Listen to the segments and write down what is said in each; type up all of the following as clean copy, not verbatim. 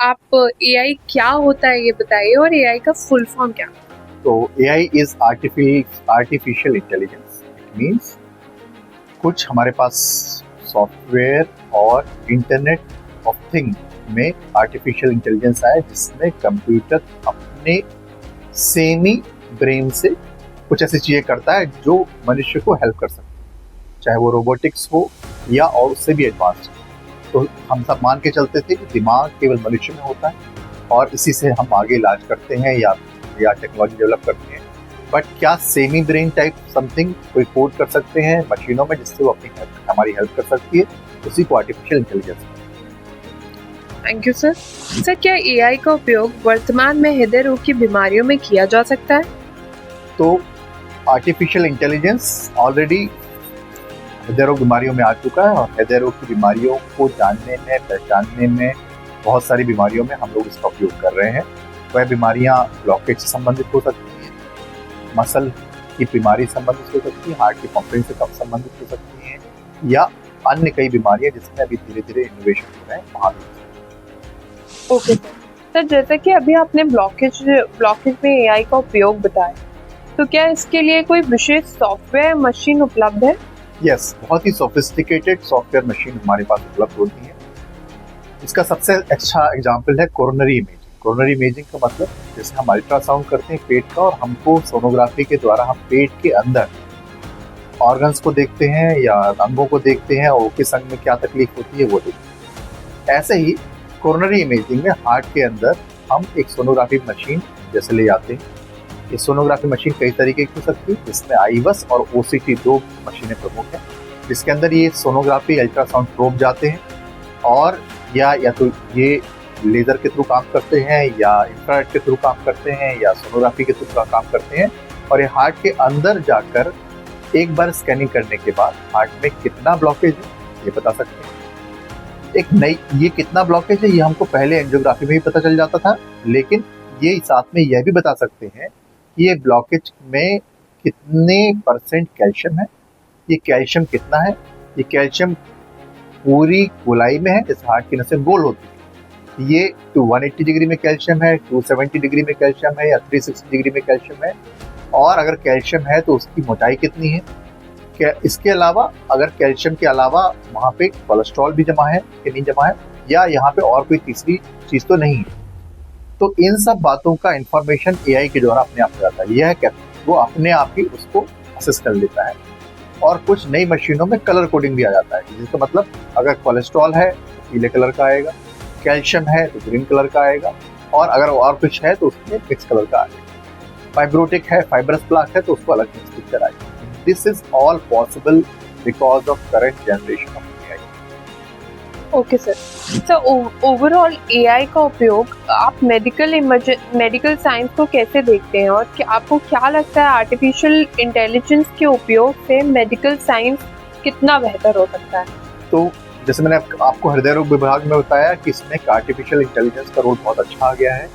आप एआई क्या होता है ये बताइए और एआई का फुल फॉर्म क्या? तो AI is artificial intelligence. It means कुछ हमारे पास सॉफ्टवेयर और इंटरनेट ऑफ थिंग में आर्टिफिशियल इंटेलिजेंस आया, जिसमें कंप्यूटर अपने सेमी ब्रेन से कुछ ऐसी चीजें करता है जो मनुष्य को हेल्प कर सकती है, चाहे वो रोबोटिक्स हो या और उससे भी एडवांस। तो हम सब मान के चलते थे कि दिमाग केवल मनुष्य में होता है और इसी से हम आगे इलाज करते हैं या टेक्नोलॉजी डेवलप करते हैं। बट क्या सेमी ब्रेन टाइप समथिंग कोई कोड कर सकते हैं मशीनों में, जिससे वो हमारी हेल्प कर सकती है? उसी को artificial intelligence. Thank you sir. Sir, क्या एआई का उपयोग वर्तमान में हृदय रोग की बीमारियों में किया जा सकता है? तो आर्टिफिशियल इंटेलिजेंस ऑलरेडी हृदय रोग बीमारियों में आ चुका है, और हृदय रोग की बीमारियों को जानने में, पहचानने में, बहुत सारी बीमारियों में हम लोग इसका उपयोग कर रहे हैं। वह बीमारियां ब्लॉकेज से संबंधित हो सकती हैं, मसल की बीमारी संबंधित हो सकती है, हार्ट की पंपिंग से कब संबंधित हो सकती हैं, या अन्य कई बीमारियां जिसमें अभी धीरे धीरे इनोवेशन हो रहे हैं वहाँ। Okay sir. सर, जैसा कि अभी आपने ब्लॉकेज में एआई का उपयोग बताया, तो क्या इसके लिए कोई विशेष सॉफ्टवेयर मशीन उपलब्ध है? यस, बहुत ही सोफिस्टिकेटेड सॉफ्टवेयर मशीन हमारे पास उपलब्ध होती है। इसका सबसे अच्छा एग्जाम्पल है कोरोनरी इमेजिंग। कोरोनरी इमेजिंग का मतलब, जैसे हम अल्ट्रासाउंड करते हैं पेट का, और हमको सोनोग्राफी के द्वारा हम पेट के अंदर ऑर्गन्स को देखते हैं या अंगों को देखते हैं, और किस अंग में क्या तकलीफ होती है वो देखते हैं। ऐसे ही कोरोनरी इमेजिंग में हार्ट के अंदर हम एक सोनोग्राफी मशीन जैसे ले जाते हैं। ये सोनोग्राफी मशीन कई तरीके की हो सकती है, जिसमें आईवस और ओसीटी दो मशीनें प्रमुख हैं, जिसके अंदर ये सोनोग्राफी अल्ट्रासाउंड प्रोब जाते हैं, और या तो ये लेजर के थ्रू काम करते हैं, या इंफ्रारेड के थ्रू काम करते हैं, या सोनोग्राफी के थ्रू काम करते हैं, और ये हार्ट के अंदर जाकर एक बार स्कैनिंग करने के बाद हार्ट में कितना ब्लॉकेज है ये बता सकते हैं। ये कितना ब्लॉकेज है ये हमको पहले एंजियोग्राफी में ही पता चल जाता था, लेकिन ये साथ में यह भी बता सकते हैं कि ये ब्लॉकेज में कितने परसेंट कैल्शियम है, ये कैल्शियम कितना है, ये कैल्शियम पूरी गोलाई में है, जैसे हार्ट की नसें गोल होती है, ये 180 डिग्री में कैल्शियम है, 270 डिग्री में कैल्शियम है, या 360 डिग्री में कैल्शियम है, और अगर कैल्शियम है तो उसकी मोटाई कितनी है। क्या इसके अलावा, अगर कैल्शियम के अलावा वहाँ पे कोलेस्ट्रॉल भी जमा है कि नहीं जमा है, या यहाँ पे और कोई तीसरी चीज तो नहीं है। तो इन सब बातों का इंफॉर्मेशन एआई के द्वारा अपने आप हो जाता है। यह क्या, वो अपने आप ही उसको असेस कर लेता है। और कुछ नई मशीनों में कलर कोडिंग भी आ जाता है, जिसका मतलब अगर कोलेस्ट्रॉल है तो पीले कलर का आएगा, कैल्शियम है तो ग्रीन कलर का आएगा, और अगर और कुछ है तो उसमें मिक्स कलर का आएगा। फाइब्रोटिक है, फाइब्रस प्लाक है तो उसको अलग मिक्स पिक्चर आएगी। This is all possible because of current generation of AI. Okay sir. Sir, overall AI का उपयोग आप मेडिकल साइंस को कैसे देखते हैं, और आपको क्या लगता है आर्टिफिशियल इंटेलिजेंस के उपयोग से मेडिकल साइंस कितना बेहतर हो सकता है? तो जैसे मैंने आपको हृदय रोग विभाग में बताया कि इसमें आर्टिफिशियल इंटेलिजेंस का रोल बहुत अच्छा आ गया है,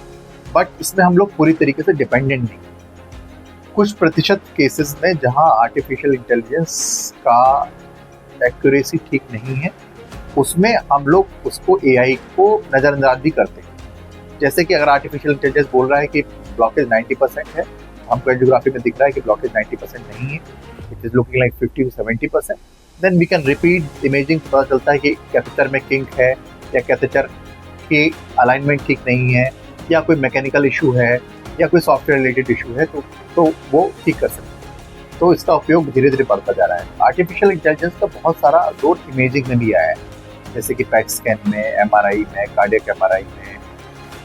बट इसमें हम लोग पूरी तरीके से डिपेंडेंट नहीं। कुछ प्रतिशत केसेस में जहां आर्टिफिशियल इंटेलिजेंस का एक्यूरेसी ठीक नहीं है, उसमें हम लोग उसको एआई को नज़रअंदाज भी करते हैं। जैसे कि अगर आर्टिफिशियल इंटेलिजेंस बोल रहा है कि ब्लॉकेज 90% है, हमको एंजियोग्राफी में दिख रहा है कि ब्लॉकेज 90% नहीं है, it is looking like 50 to 70%, then we can repeat imaging. पता चलता है कि कैथेटर में किंक है, या कैथेटर की अलाइनमेंट ठीक नहीं है, या कोई मैकेनिकल इशू है, या कोई सॉफ्टवेयर रिलेटेड इशू है, तो वो ठीक कर सकते हैं। तो इसका उपयोग धीरे धीरे बढ़ता जा रहा है। आर्टिफिशियल इंटेलिजेंस का बहुत सारा रोल इमेजिंग में भी आया है, जैसे कि पैट स्कैन में, एमआरआई में, कार्डियक एमआरआई में,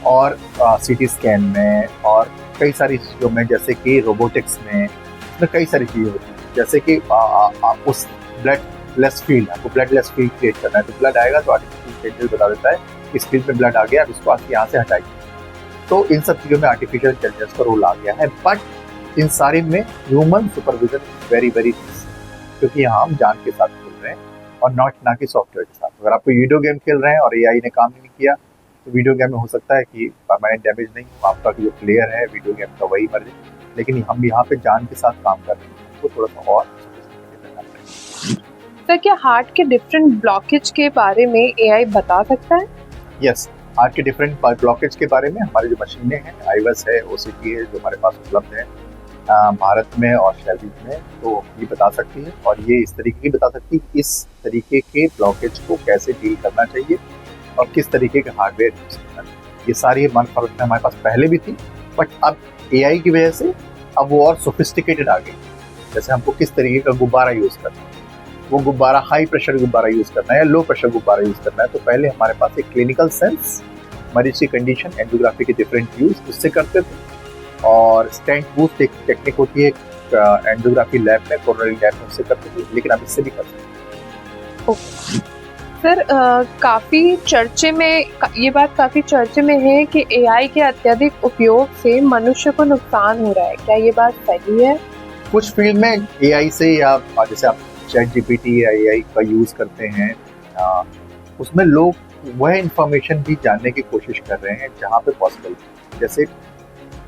और सीटी स्कैन में, और कई सारी चीज़ों में, जैसे कि रोबोटिक्स में। इसमें कई सारी चीज़ें होती हैं, जैसे कि आप उस ब्लड लेस फील्ड, आपको ब्लड लेस फील्ड क्रिएट करना है, तो ब्लड आएगा तो आर्टिफिशियल इंटेलिजेंस बता देता है इस फील्ड में ब्लड आ गया, अब इसको आप यहाँ से हटाइए। तो इन सब चीज़ों में आर्टिफिशियल इंटेलिजेंस का रोल आ गया है, बट इन सारे में ह्यूमन सुपरविजन वेरी वेरी, क्योंकि यहाँ हम जान के साथ खेल रहे हैं और ना कि सॉफ्टवेयर के साथ। अगर आप कोई वीडियो गेम खेल रहे हैं और एआई ने काम नहीं किया, तो वीडियो गेम में हो सकता है कि परमानेंट डैमेज नहीं हो, आपका जो प्लेयर है वीडियो गेम का वही मर जाए, लेकिन हम यहाँ पे जान के साथ काम कर रहे हैं, तो थोड़ा सा और सर, क्या हार्ट के डिफरेंट ब्लॉकेज के बारे में एआई बता सकता है? यस, हार्ट के डिफरेंट ब्लॉकेज के बारे में हमारी जो मशीनें हैं, आईवेस है, ओसीटी है, जो हमारे पास उपलब्ध है भारत में और शैली में, तो ये बता सकती है और ये इस तरीके की बता सकती है कि इस तरीके के ब्लॉकेज को कैसे डील करना चाहिए और किस तरीके के हार्डवेयर यूज करना चाहिए। ये सारी इन्फॉर्मेशन हमारे पास पहले भी थी, बट अब एआई की वजह से अब वो और सोफिस्टिकेटेड आ गई। जैसे हमको किस तरीके का गुब्बारा यूज करना है, वो गुब्बारा हाई प्रेशर गुब्बारा यूज करना है या लो प्रेशर गुब्बारा यूज करना है, तो पहले हमारे पास एक क्लिनिकल सेंस, मरीज की कंडीशन, एंजियोग्राफी के डिफरेंट यूज उससे करते थे, और स्टेंट बूस्ट एक टेक्निक होती है एंजियोग्राफी लैब में, कोरोनरी लैब में उससे करते थे, लेकिन अब इससे भी कर सकते हैं। सर काफ़ी चर्चे में ये बात काफ़ी चर्चे में है कि एआई के अत्यधिक उपयोग से मनुष्य को नुकसान हो रहा है, क्या ये बात सही है? कुछ फील्ड में एआई से, या जैसे आप चैट जीपीटी या एआई का यूज करते हैं, उसमें लोग वह इंफॉर्मेशन भी जानने की कोशिश कर रहे हैं जहाँ पे पॉसिबल है। जैसे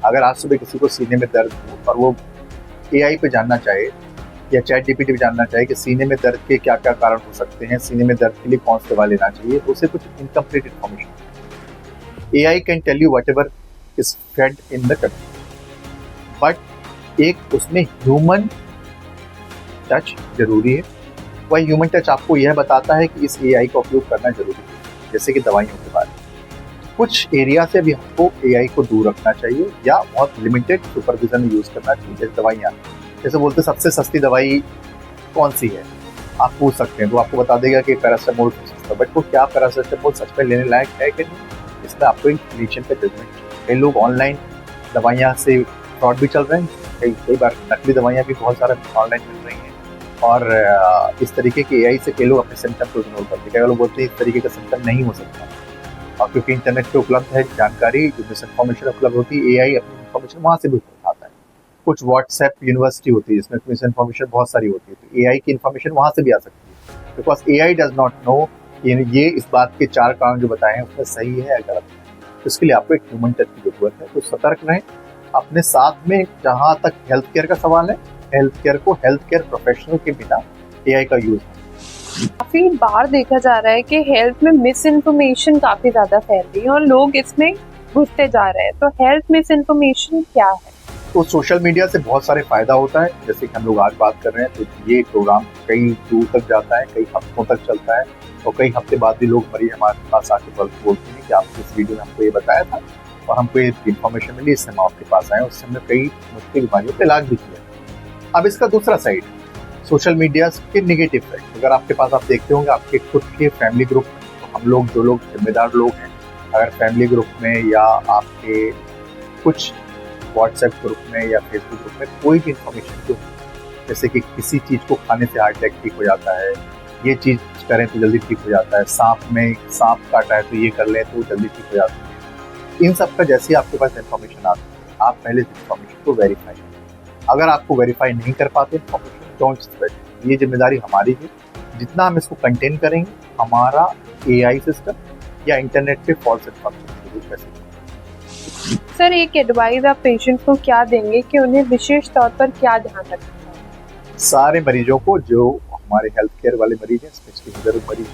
अगर आज सुबह किसी को सीने में दर्द हो और वो एआई पे जानना चाहे या चैट जीपीटी पे जानना चाहे कि सीने में दर्द के क्या क्या कारण हो सकते हैं, सीने में दर्द के लिए कौन सी दवा लेना चाहिए, तो उसे कुछ incomplete information. AI can tell you whatever is fed in the country, but एक उसमें ह्यूमन टच जरूरी है। वह ह्यूमन टच आपको यह बताता है कि इस एआई का उपयोग करना जरूरी है। जैसे कि दवाइयों के बारे में कुछ एरिया से भी हमको एआई को दूर रखना चाहिए या बहुत लिमिटेड सुपरविजन में यूज करना चाहिए। जैसे दवाइयाँ, जैसे बोलते सबसे सस्ती दवाई कौन सी है, आप पूछ सकते हैं तो आपको बता देगा कि पैरासिटामोल सस्ता, बट वो क्या पैरासिटामोल सच में लेने लायक है कि नहीं, इसमें आपको एक क्लिनिशियन का जजमेंट। कई लोग ऑनलाइन दवाइयाँ से फ्रॉड भी चल रहे हैं, कई बार नकली दवाइयाँ भी बहुत सारा ऑनलाइन मिल रही हैं, और इस तरीके के एआई से कई लोग अपने सिम्टम को इग्नोर करते हैं। कई लोग बोलते हैं इस तरीके का सिम्टम नहीं हो सकता, और क्योंकि इंटरनेट पे उपलब्ध है जानकारी, जो मिस इन्फॉर्मेशन उपलब्ध होती है, एआई अपनी इन्फॉर्मेशन वहाँ से भी उठाता है। कुछ व्हाट्सएप यूनिवर्सिटी होती है जिसमें मिस इन्फॉर्मेशन बहुत सारी होती है, तो एआई की इन्फॉर्मेशन वहाँ से भी आ सकती है, because AI does not know ये इस बात के 4 कारण जो बताए हैं उसमें सही है या गलत है। तो इसके लिए आपको एक ह्यूमन टच की जरूरत है, तो सतर्क रहें अपने साथ में। जहाँ तक हेल्थ केयर का सवाल है, हेल्थ केयर को हेल्थ केयर प्रोफेशनल के बिना एआई का यूज काफी बार देखा जा रहा है कि हेल्थ में मिस इन्फॉर्मेशन काफी ज्यादा फैल रही है और लोग इसमें घुसते जा रहे हैं, तो हेल्थ मिस इन्फॉर्मेशन क्या है? तो सोशल मीडिया से बहुत सारे फायदा होता है, जैसे कि हम लोग आज बात कर रहे हैं, तो ये प्रोग्राम कई दूर तक जाता है, कई हफ्तों तक चलता है, और कई हफ्ते बाद भी लोग मरीज हमारे पास आके बोलते हैं कि आपने इस वीडियो में हमको ये बताया था और हमको ये इन्फॉर्मेशन मिली, इससे हम आपके पास आए, उससे हमने कई मुश्किल बीमारियों पर इलाज भी किया। अब इसका दूसरा साइड, सोशल मीडिया के नेगेटिव साइड। अगर आपके पास, आप देखते होंगे आपके खुद के फैमिली ग्रुप में, तो हम लोग जो लोग जिम्मेदार लोग हैं, अगर फैमिली ग्रुप में या आपके कुछ व्हाट्सएप ग्रुप में या फेसबुक ग्रुप में कोई भी इंफॉर्मेशन जो, जैसे कि किसी चीज़ को खाने से हार्ट अटैक ठीक हो जाता है, ये चीज़ करें तो जल्दी ठीक हो जाता है, सांप काटा है तो ये कर लें तो जल्दी ठीक हो जाता है, इन सब का जैसे आपके पास इंफॉर्मेशन आती है, आप पहले इंफॉर्मेशन को वेरीफाई करें। अगर आपको वेरीफाई नहीं कर पाते इंफॉर्मेशन, डोंट स्प्रेड। ये जिम्मेदारी हमारी है। जितना हम इसको कंटेन करेंगे, हमारा एआई सिस्टम या इंटरनेट पे फॉल्स इन्फॉर्मेशन कैसे। सर, एक एडवाइस आप पेशेंट्स को क्या देंगे कि उन्हें विशेष तौर पर क्या ध्यान रखना चाहिए? सारे मरीजों को, जो हमारे हेल्थ केयर वाले मरीज हैं, स्पेशली बुजुर्ग मरीज,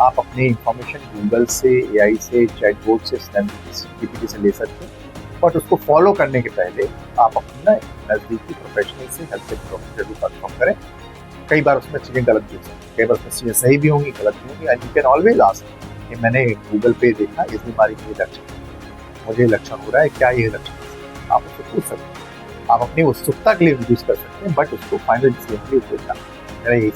आप अपनी इंफॉर्मेशन गूगल से, एआई से, चैटबॉट से, जीपीटी से ले सकते हैं, बट उसको फॉलो करने के पहले आप अपना नज़दीकी प्रोफेशनल से, हेल्थ केयर प्रोफेशनल भी कंफर्म करें। कई बार उसमें चीज़ें गलत भी होती हैं, कई बार उसमें चीज़ें सही भी होंगी, गलत भी होंगी, and you can always ask कि मैंने गूगल पे देखा इस बीमारी के ये लक्षण, मुझे लक्षण हो रहा है, क्या ये लक्षण, आप उसको पूछ सकते हैं। आप अपनी उत्सुकता के लिए यूज कर सकते हैं, बट उसको फाइनल डिसीजन के लिए उपयोग करना, मेरा यही